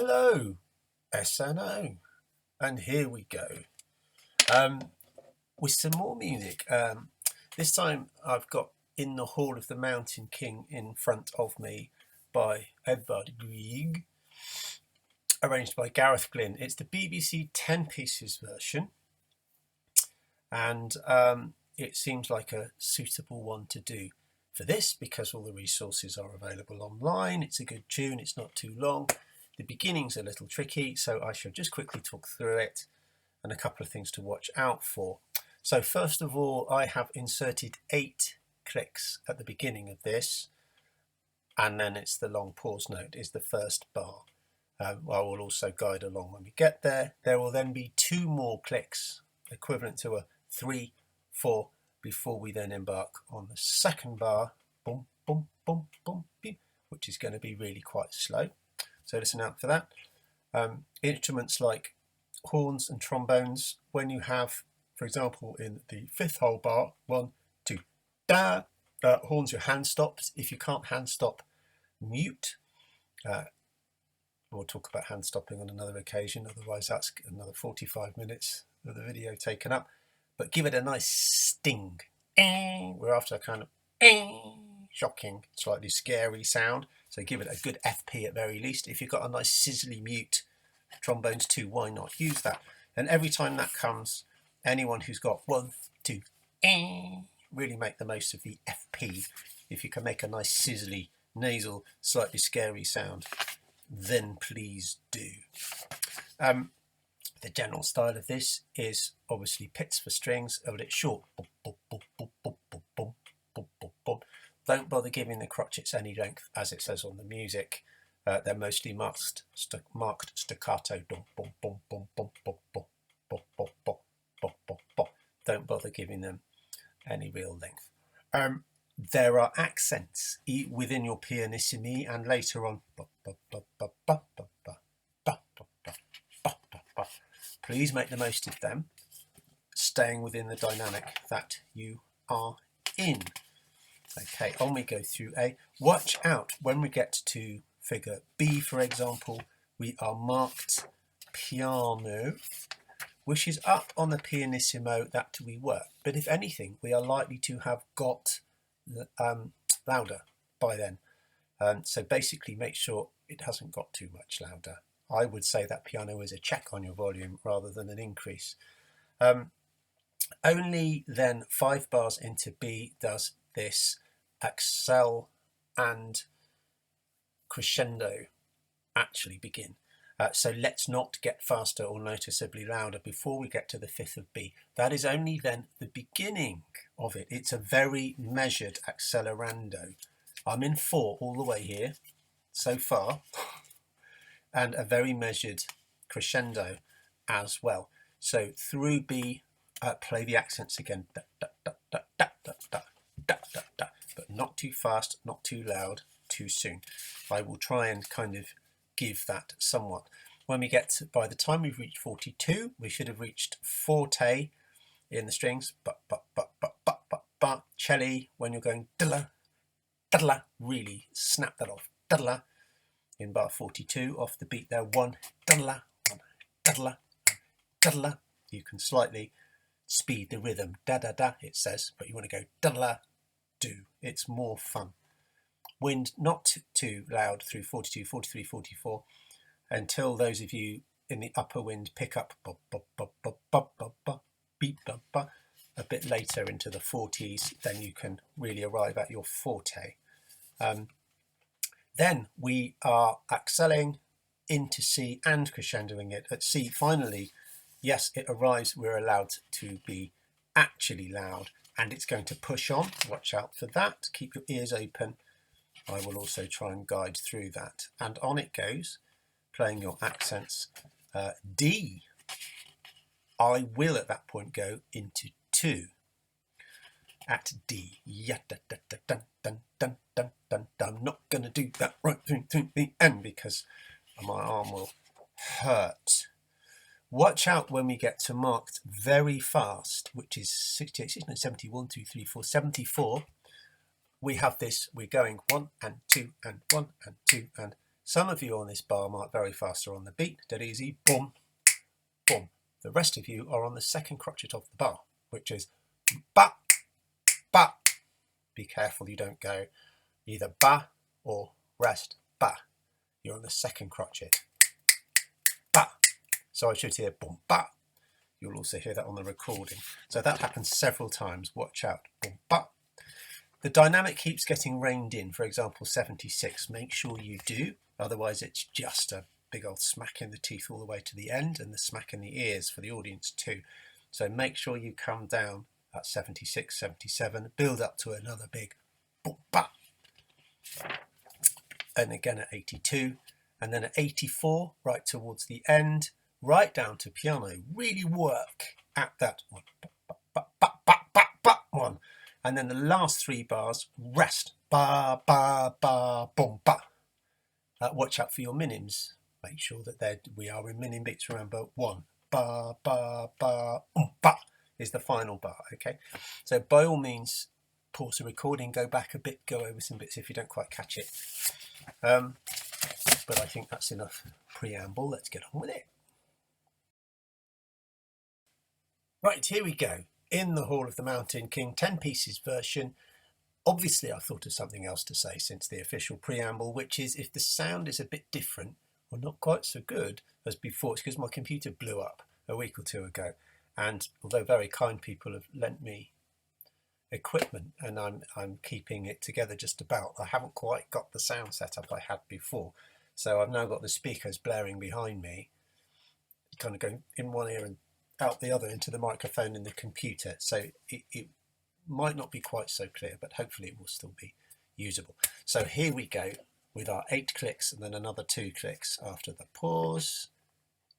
Hello, SNO, and here we go with some more music. This time I've got In the Hall of the Mountain King in front of me by Edvard Grieg, arranged by Gareth Glynn. It's the BBC 10 pieces version, and it seems like a suitable one to do for this because all the resources are available online. It's a good tune, it's not too long. The beginning's a little tricky, so I shall just quickly talk through it and a couple of things to watch out for. So first of all, I have inserted 8 clicks at the beginning of this, and then it's the long pause note is the first bar. I will also guide along when we get there. There will then be 2 more clicks, equivalent to a 3, 4, before we then embark on the second bar, boom, boom, boom, boom, boom, which is going to be really quite slow. So listen out for that. Instruments like horns and trombones, when you have, for example, in the 5th whole bar, 1, 2, da, horns, your hand stops. If you can't hand stop, mute. We'll talk about hand stopping on another occasion, otherwise that's another 45 minutes of the video taken up. But give it a nice sting. We're after a kind of shocking, slightly scary sound. So give it a good FP at very least. If you've got a nice sizzly mute, trombones too, why not use that? And every time that comes, anyone who's got 1, 2, really make the most of the FP. If you can make a nice sizzly, nasal, slightly scary sound, then please do. The general style of this is obviously pits for strings, a bit short. Don't bother giving the crotchets any length, as it says on the music. They're mostly marked staccato. Don't bother giving them any real length. There are accents within your pianissimi and later on. Please make the most of them, staying within the dynamic that you are in. Okay, on we go through A. Watch out when we get to figure B, for example, we are marked piano, which is up on the pianissimo that we were. But if anything, we are likely to have got louder by then. So basically make sure it hasn't got too much louder. I would say that piano is a check on your volume rather than an increase. Only then 5 bars into B does this accel and crescendo actually begin. So let's not get faster or noticeably louder before we get to the 5th of B. That is only then the beginning of it. It's a very measured accelerando. I'm in 4 all the way here so far, and a very measured crescendo as well. So through B, play the accents again, da, da, da, da, da, da, da, da, da, da, but not too fast, not too loud, too soon. I will try and kind of give that somewhat. When we get to, by the time we've reached 42, we should have reached forte in the strings, but, cello, when you're going da-la, da-la, really snap that off, da-la, in bar 42, off the beat there, 1, da-la, 1, da-la, da-la. You can slightly speed the rhythm, da-da-da, it says, but you want to go da-la, do. It's more fun. Wind not too loud through 42, 43, 44, until those of you in the upper wind pick up a bit later into the 40s, then you can really arrive at your forte. Then we are acceling into C and crescendoing it at C. Finally, yes, it arrives, we're allowed to be actually loud, and it's going to push on. Watch out for that. Keep your ears open. I will also try and guide through that. And on it goes, playing your accents. D. I will at that point go into 2. At D. I'm not going to do that right through the end because my arm will hurt. Watch out when we get to marked very fast, which is 68, 69, 70, 1, 2, 3, 4, 74. We have this, we're going 1 and 2 and 1 and 2 and Some of you on this bar might very faster on the beat, dead easy, boom, boom. The rest of you are on the second crotchet of the bar, which is ba, ba. Be careful you don't go either ba or rest, ba. You're on the second crotchet, ba. So I should hear boom, ba. You'll also hear that on the recording. So that happens several times. Watch out, boom, ba. The dynamic keeps getting reined in. For example, 76. Make sure you do. Otherwise, it's just a big old smack in the teeth all the way to the end, and the smack in the ears for the audience too. So make sure you come down at 76, 77, build up to another big boom, ba. And again at 82, and then at 84, right towards the end, right down to piano. Really work at that one. Ba, ba, ba, ba, ba, ba, one. And then the last 3 bars, rest. Ba, ba, ba, boom, ba. Watch out for your minims. Make sure that we are in minim beats. Remember, 1, ba, ba, ba, ba is the final bar, okay? So by all means, pause the recording, go back a bit, go over some bits if you don't quite catch it. But I think that's enough preamble. Let's get on with it. Right, here we go. In the Hall of the Mountain King 10 pieces version. Obviously, I thought of something else to say since the official preamble, which is if the sound is a bit different or not quite so good as before, it's because my computer blew up a week or 2 ago. And although very kind people have lent me equipment and I'm keeping it together just about, I haven't quite got the sound setup I had before. So I've now got the speakers blaring behind me, kind of going in one ear and out the other into the microphone in the computer. So it might not be quite so clear, but hopefully it will still be usable. So here we go with our 8 clicks and then another 2 clicks after the pause.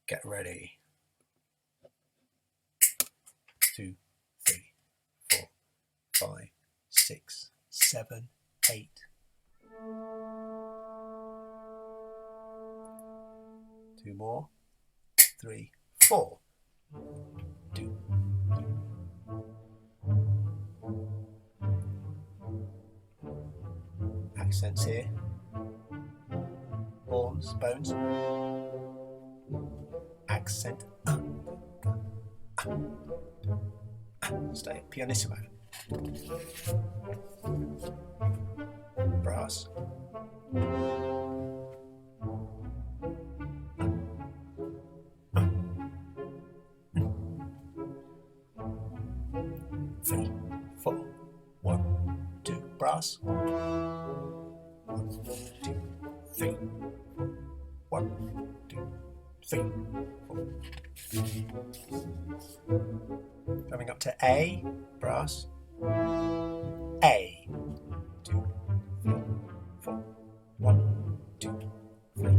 Get ready. 2, 3, 4, 5, 6, 7, 8. Two more. 3, 4. 2, 3. Accents here. Horns, bones. Accent. Stay pianissimo. Brass. Three, 4, 1, 2, brass. 1, 2, 3, 1, 2, 3, 4. Coming up to A, brass. A. 2, 3, 4. 1, 2, 3,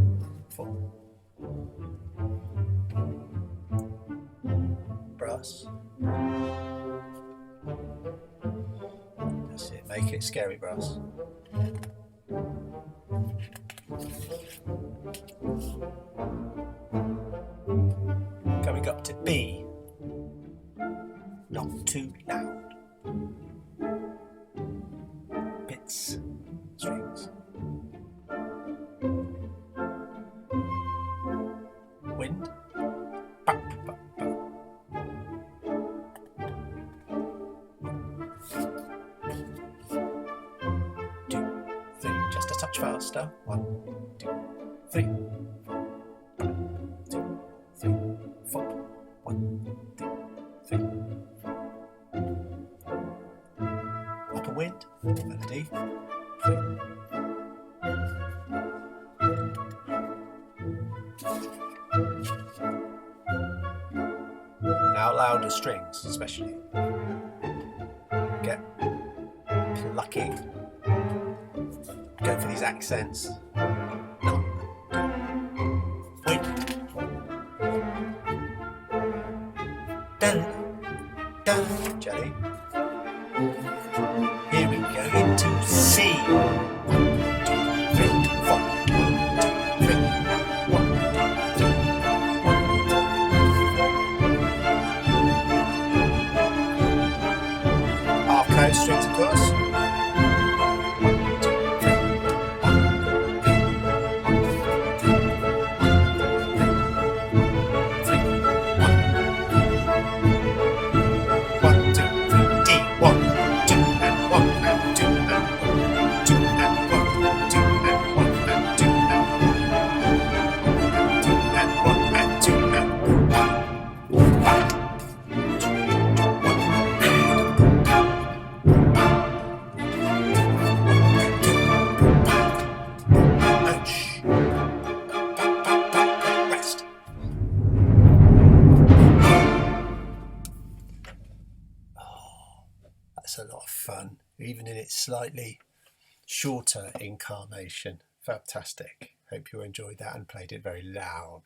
4. Brass. That's it. Make it scary, brass. Coming up to B. Not too loud. Bits, strings. Wind. Ba, ba, ba. 2, 3, just a touch faster. 1, 2, 3. 2, 3, 4. 1, 2, 3. Upper wind, melody. 3. Now louder strings, especially. Get plucking. Go for these accents. No. Wind. Dun, dun, jelly. Here we go into C. 1, 2, 3, 4. 1, 2, 3. 1, 2, 1. Half chord strings, of course. 1, 2, 3. 1, 2, 3. slightly shorter incarnation. Fantastic. Hope you enjoyed that and played it very loud.